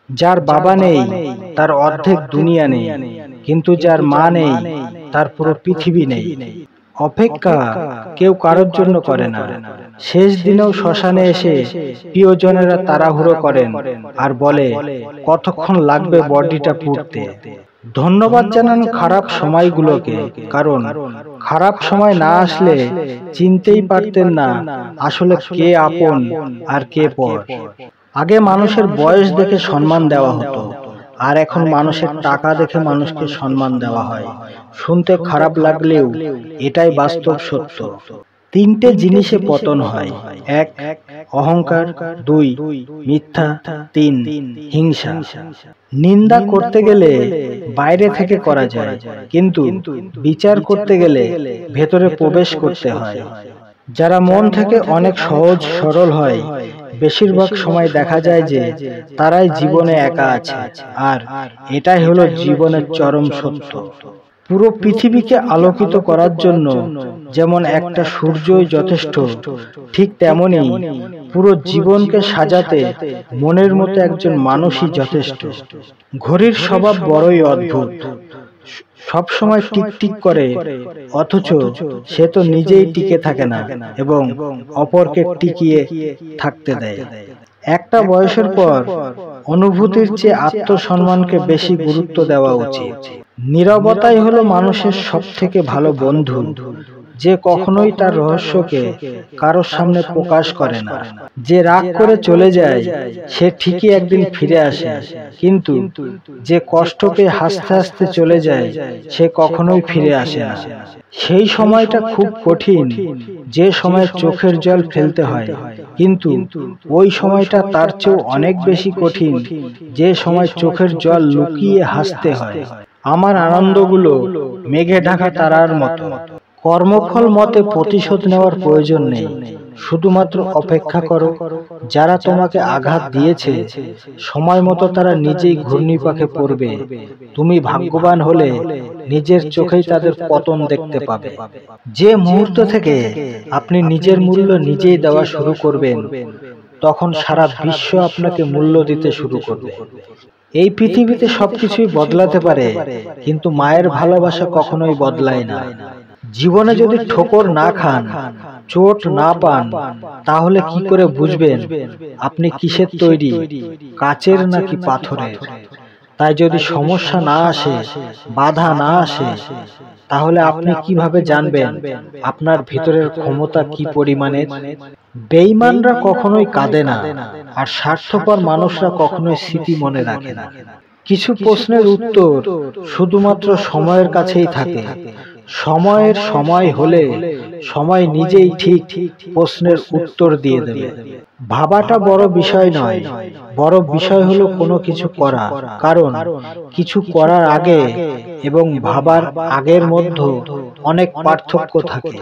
যার বাবা নেই তার অর্ধেক দুনিয়া নেই, কিন্তু যার মা নেই তার পুরো পৃথিবী নেই। অপেক্ষা কেউ কারোর জন্য করে না। শেষ দিনেও শ্মশানে এসে প্রিয়জনেরা তাড়াহুড়ো করেন আর বলে, কতক্ষণ লাগবে বডিটা পুড়তে। ধন্যবাদ জানান খারাপ সময়গুলোকে, কারণ খারাপ সময় না আসলে চিনতেই পারতেন না আসলে কে আপন আর কে পর। আগে মানুষের বয়স দেখে সম্মান দেওয়া হতো, আর এখন মানুষের টাকা দেখে মানুষকে সম্মান দেওয়া হয়। শুনতে খারাপ লাগলেও এটাই বাস্তব সত্য। তিনটে জিনিসে পতন হয়: এক, অহংকার; দুই, মিথ্যা; তিন, হিংসা। নিন্দা করতে গেলে বাইরে থেকে করা যায়, কিন্তু বিচার করতে গেলে ভেতরে প্রবেশ করতে হয়। যারা মন থেকে অনেক সহজ সরল হয়, বেশিরভাগ সময় দেখা যায় যে তারাই জীবনে একা আছে, আর এটাই হলো জীবনের চরম সত্য। পুরো পৃথিবীকে আলোকিত করার জন্য যেমন একটা সূর্যই যথেষ্ট, ঠিক তেমনি পুরো জীবনকে সাজাতে মনের মতো একজন মানুষই যথেষ্ট। ঘড়ির স্বভাব বড়ই অদ্ভুত, সব সময় টিক টিক করে, অথচ সে তো নিজেই টিকে থাকে না এবং অপরকে টিকিয়ে থাকতে দেয়। একটা বয়সের পর অনুভূতির চেয়ে আত্মসম্মানকে বেশি গুরুত্ব দেওয়া উচিত। নীরবতাই হলো মানুষের সবথেকে ভালো বন্ধু, যে কখনোই তার রহস্যকে কারোর সামনে প্রকাশ করে না। যে রাগ করে চলে যায় সে ঠিকই একদিন ফিরে আসে, কিন্তু যে কষ্ট পেয়ে হাসতে হাসতে চলে যায় সে কখনোই ফিরে আসে না। সেই সময়টা খুব কঠিন, যে সময় চোখের জল ফেলতে হয়, কিন্তু ওই সময়টা তার চেয়েও অনেক বেশি কঠিন, যে সময় চোখের জল লুকিয়ে হাসতে হয়। আমার আনন্দগুলো মেঘে ঢাকা তারার মতো। কর্মফল মতে প্রতিশোধ নেওয়ার প্রয়োজন নেই, শুধুমাত্র অপেক্ষা করো। যারা তোমাকে আঘাত দিয়েছে সময় মতো তারা নিজেই ঘূর্ণিপাকে পড়বে। তুমি ভাগ্যবান হলে নিজের চোখেই তাদের পতন দেখতে পাবে। যে মুহূর্ত থেকে আপনি নিজের মূল্য নিজেই দেওয়া শুরু করবেন, তখন সারা বিশ্ব আপনাকে মূল্য দিতে শুরু করবে। এই পৃথিবীতে সবকিছুই বদলাতে পারে, কিন্তু মায়ের ভালোবাসা কখনোই বদলায় না। জীবনে যদি ঠোকর না খান, চোট না পান, তাহলে কি করে বুঝবেন আপনি কিসের তৈরি, কাচের নাকি পাথরের? তাই যদি সমস্যা না আসে, বাধা না আসে, তাহলে আপনি কিভাবে জানবেন আপনার ভিতরের ক্ষমতা কি পরিমাণের? বেঈমানরা কখনোই কাঁদে না, আর স্বার্থপর মানুষরা কখনোই স্মৃতি মনে রাখে না। কিছু প্রশ্নের উত্তর শুধুমাত্র সময়ের কাছেই থাকে। সময়ের সময় হলে সময় নিজেই ঠিক প্রশ্নের উত্তর দিয়ে দেবে। ভাবাটা বড় বিষয় নয়, বড় বিষয় হলো কোনো কিছু করা। কারণ কিছু করার আগে এবং ভাবার আগের মধ্যে অনেক পার্থক্য থাকে।